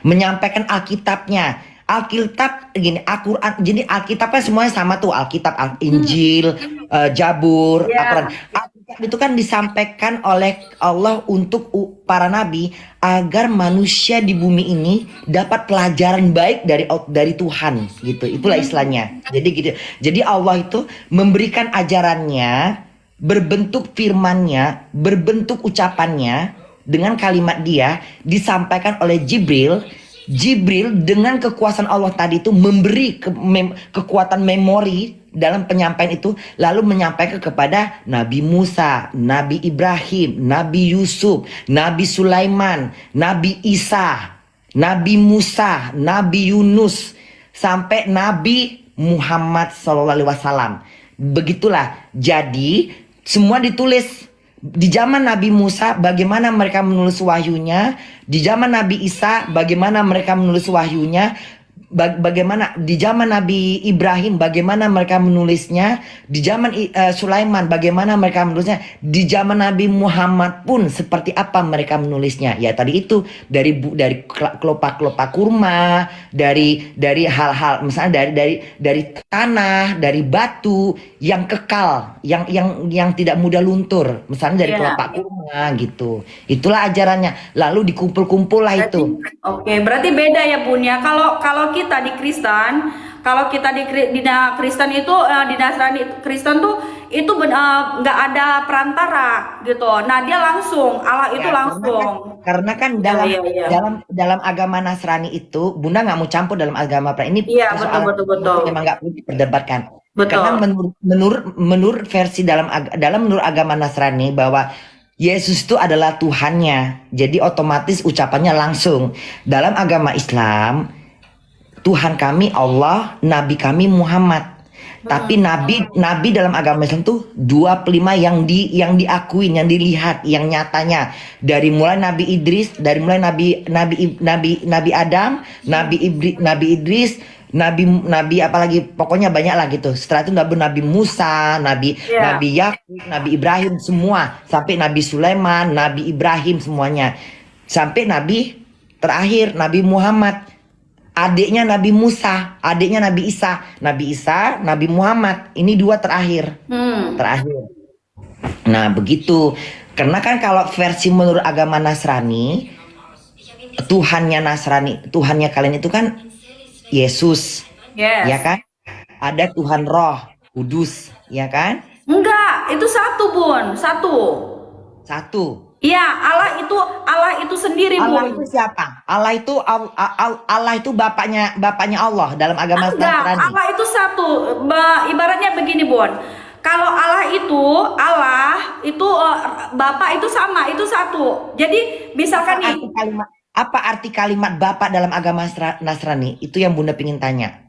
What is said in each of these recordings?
menyampaikan Alkitabnya. Alkitab gini, Al-Quran, jadi Alkitabnya semuanya sama tuh, Alkitab, Injil, Jabur, Al-Quran. Ya, Alkitab itu kan disampaikan oleh Allah untuk para nabi agar manusia di bumi ini dapat pelajaran baik dari Tuhan gitu. Itulah istilahnya. Jadi gitu. Jadi Allah itu memberikan ajarannya berbentuk firmannya, berbentuk ucapannya dengan kalimat dia disampaikan oleh Jibril. Jibril dengan kekuasaan Allah tadi itu memberi kekuatan memori dalam penyampaian itu, lalu menyampaikan kepada Nabi Musa, Nabi Ibrahim, Nabi Yusuf, Nabi Sulaiman, Nabi Isa, Nabi Musa, Nabi Yunus, sampai Nabi Muhammad SAW. Begitulah. Jadi semua ditulis. Di zaman Nabi Musa bagaimana mereka menulis wahyunya, di zaman Nabi Isa bagaimana mereka menulis wahyunya, bagaimana di zaman Nabi Ibrahim bagaimana mereka menulisnya, di zaman Sulaiman bagaimana mereka menulisnya, di zaman Nabi Muhammad pun seperti apa mereka menulisnya. Ya tadi itu dari kelopak-kelopak kurma, dari hal-hal misalnya dari tanah, dari batu yang kekal, yang tidak mudah luntur, misalnya dari ya. kelopak kurma gitu. Itulah ajarannya. Lalu dikumpul-kumpul lah Berarti itu. oke, berarti beda ya Bun ya. Kalau kalau kita di Kristen, kalau kita Kristen itu di Nasrani Kristen tuh itu nggak ada perantara gitu. Nah, dia langsung Allah itu Ya, langsung. karena kan Ya, dalam ya, ya. dalam dalam agama Nasrani itu, Bunda nggak mau campur dalam agama ini Iya, betul persoalan betul betul. memang nggak perlu diperdebatkan. Karena Betul. menurut versi dalam menurut agama Nasrani bahwa Yesus itu adalah Tuhannya, jadi otomatis ucapannya langsung. Dalam agama Islam, Tuhan kami Allah, Nabi kami Muhammad. Tapi nabi dalam agama Islam tuh 25 yang diakuin, yang dilihat, yang nyatanya. Dari mulai Nabi Idris, dari mulai Nabi Adam, Nabi Idris, Nabi apalagi pokoknya banyak lah gitu. Setelah itu Nabi Musa, Iya. Nabi Yakub, Nabi Ibrahim semua, sampai Nabi Sulaiman, Nabi Ibrahim semuanya. Sampai Nabi terakhir Nabi Muhammad. Adiknya Nabi Musa, adiknya Nabi Isa, Nabi Muhammad. Ini dua terakhir. Hmm. Terakhir. Nah, begitu. Karena kan kalau versi menurut agama Nasrani, Tuhannya kalian itu kan Yesus, ya Yes. kan? Ada Tuhan Roh Kudus, ya kan? Enggak, itu satu Bun, satu. Satu. Iya, Allah itu sendiri Allah Bun. itu siapa? Allah itu bapaknya Allah dalam agama Enggak, Nasrani. Allah itu satu. Ibaratnya begini, Bon. Kalau Allah itu Bapak itu sama, itu satu. Jadi Apa misalkan nih, arti kalimat apa arti kalimat Bapak dalam agama Nasrani? Itu yang Bunda pingin tanya.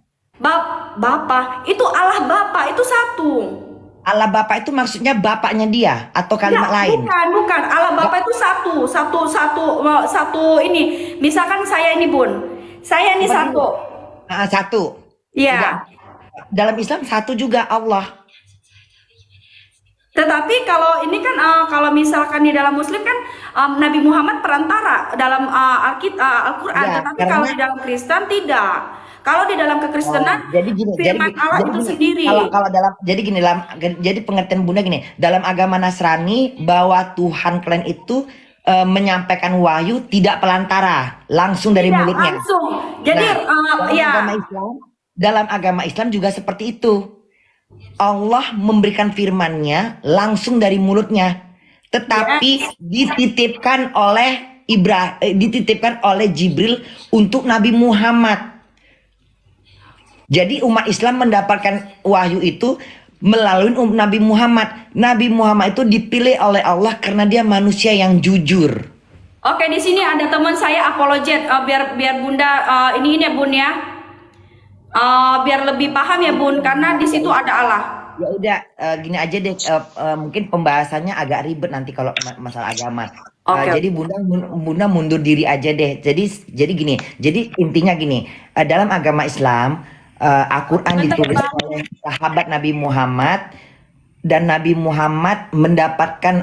Bapak itu Allah Bapak itu satu. Allah Bapak itu maksudnya bapaknya dia atau Enggak, kalimat lain? bukan, bukan. Allah Ba- Bapak itu satu ini. Misalkan saya ini, Bun. Saya ini Coba dulu. satu. Satu. Tidak. Iya. Dalam Islam satu juga Allah. Tetapi kalau ini kan kalau misalkan di dalam Muslim kan Nabi Muhammad perantara dalam Al-Quran, Ya, tetapi kalau karena di dalam Kristen tidak. Kalau di dalam kekristenan jadi gini, firman Allah jadi itu gini. sendiri. Kalau dalam jadi gini jadi pengertian Bunda gini, dalam agama Nasrani bahwa Tuhan kalian itu menyampaikan wahyu tidak pelantara, langsung dari Tidak mulutnya. langsung. Jadi Nah, dalam ya agama Islam, dalam agama Islam juga seperti itu. Allah memberikan firman-Nya langsung dari mulutnya, ya tetapi dititipkan oleh Jibril untuk Nabi Muhammad. Jadi umat Islam mendapatkan wahyu itu melalui Nabi Muhammad. Nabi Muhammad itu dipilih oleh Allah karena dia manusia yang jujur. Oke, di sini ada teman saya apologet biar Bunda ini ya Bun ya. Biar lebih paham ya Bun karena di situ ada Allah. Ya udah gini aja deh, mungkin pembahasannya agak ribet nanti kalau masalah agama. Oke. Jadi Bunda mundur diri aja deh. Jadi gini. Jadi intinya gini, dalam agama Islam Al-Quran ditulis oleh sahabat Nabi Muhammad dan Nabi Muhammad mendapatkan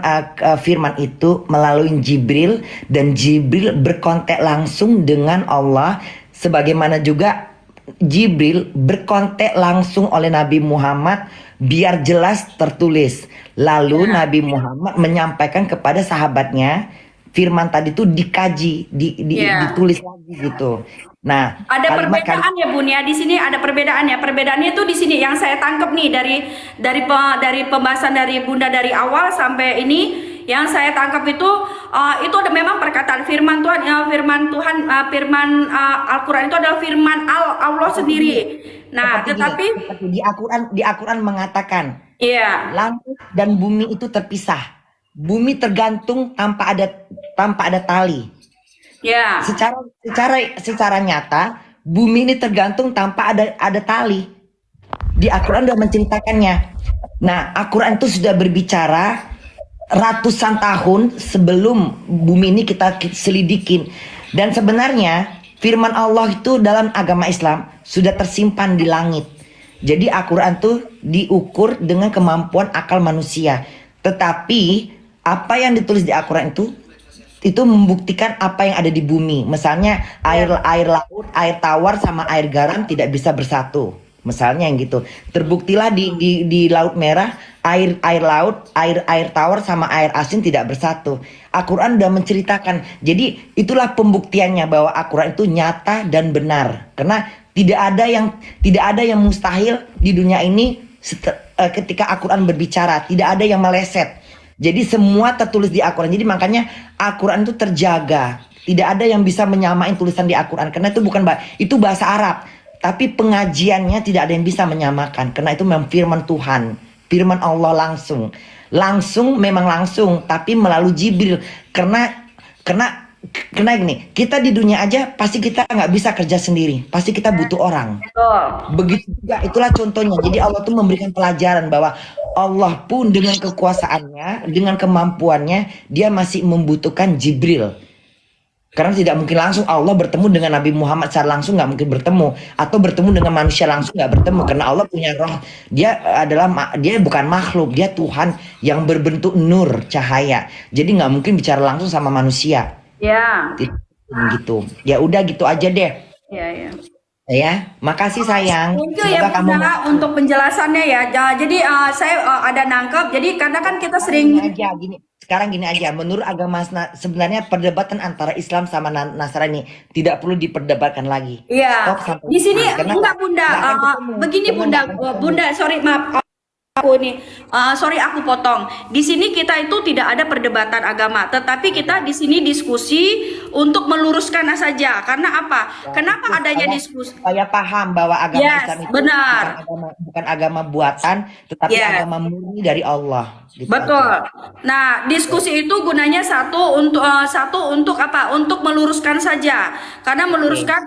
firman itu melalui Jibril, dan Jibril berkontak langsung dengan Allah, sebagaimana juga Jibril berkontak langsung oleh Nabi Muhammad biar jelas tertulis. Lalu Nabi Muhammad menyampaikan kepada sahabatnya firman tadi itu dikaji, ditulis lagi gitu. Nah, Ada perbedaan ya Bun ya, di sini ada perbedaannya. Perbedaannya itu di sini yang saya tangkap nih dari pembahasan dari Bunda dari awal sampai ini, yang saya tangkap itu ada memang perkataan firman Tuhan, firman Al-Qur'an itu adalah firman Allah sendiri. Nah, tetapi di Al-Qur'an mengatakan, iya, langit dan bumi itu terpisah. Bumi tergantung tanpa ada tali. ya, Secara nyata bumi ini tergantung tanpa ada tali. Di Al-Qur'an sudah menceritakannya. Nah, Al-Qur'an itu sudah berbicara ratusan tahun sebelum bumi ini kita selidikin. Dan sebenarnya firman Allah itu dalam agama Islam sudah tersimpan di langit. Jadi Al-Qur'an tuh diukur dengan kemampuan akal manusia. Tetapi apa yang ditulis di Al-Qur'an itu membuktikan apa yang ada di bumi. Misalnya air laut, air tawar sama air garam tidak bisa bersatu. Misalnya yang gitu. Terbuktilah di Laut Merah air laut, air tawar sama air asin tidak bersatu. Al-Qur'an sudah menceritakan. Jadi itulah pembuktiannya bahwa Al-Qur'an itu nyata dan benar. Karena tidak ada yang mustahil di dunia ini ketika Al-Qur'an berbicara, tidak ada yang meleset. Jadi semua tertulis di Al-Qur'an. Jadi makanya Al-Qur'an itu terjaga. Tidak ada yang bisa menyamain tulisan di Al-Qur'an karena itu itu bahasa Arab. Tapi pengajiannya tidak ada yang bisa menyamakan karena itu memang firman Tuhan, firman Allah langsung. Memang langsung, tapi melalui Jibril. Karena gini, kita di dunia aja pasti kita nggak bisa kerja sendiri, pasti kita butuh orang. betul. Begitu juga, itulah contohnya. Jadi Allah tuh memberikan pelajaran bahwa Allah pun dengan kekuasaannya, dengan kemampuannya, dia masih membutuhkan Jibril. Karena tidak mungkin langsung Allah bertemu dengan Nabi Muhammad secara langsung, nggak mungkin bertemu, atau bertemu dengan manusia langsung nggak bertemu, karena Allah punya roh. Dia bukan makhluk, dia Tuhan yang berbentuk nur, cahaya. Jadi nggak mungkin bicara langsung sama manusia. Ya. Gitu. Ya udah gitu aja deh. Ya. Ya, makasih sayang. Thank you ya Bunda untuk penjelasannya ya. Jadi saya ada nangkep. Jadi karena kan kita sering sekarang gini aja. Menurut agama sebenarnya perdebatan antara Islam sama Nasrani tidak perlu diperdebatkan lagi. Iya. Di sini enggak Bunda. Begini Bunda. Bunda, sorry maaf. Sorry aku potong. Di sini kita itu tidak ada perdebatan agama, tetapi kita di sini diskusi untuk meluruskan saja. Karena apa? Kenapa adanya diskusi? Saya paham bahwa agama Islam itu benar. bukan agama buatan, tetapi agama murni dari Allah. Gitu. Betul. Nah, diskusi itu gunanya satu untuk apa? Untuk meluruskan saja. Karena meluruskan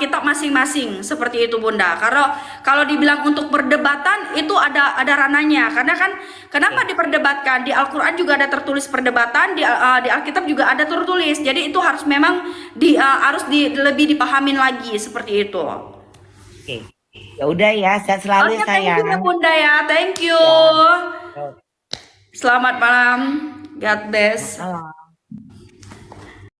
kitab masing-masing seperti itu Bunda. Kalau dibilang untuk perdebatan itu ada ranahnya. Karena kan kenapa diperdebatkan? Di Al-Qur'an juga ada tertulis perdebatan, di Alkitab juga ada tertulis. Jadi itu harus memang lebih dipahamin lagi seperti itu. Oke. Ya udah ya, sehat selalu ya sayang. Thank you Bunda ya, thank you. Selamat malam, God bless.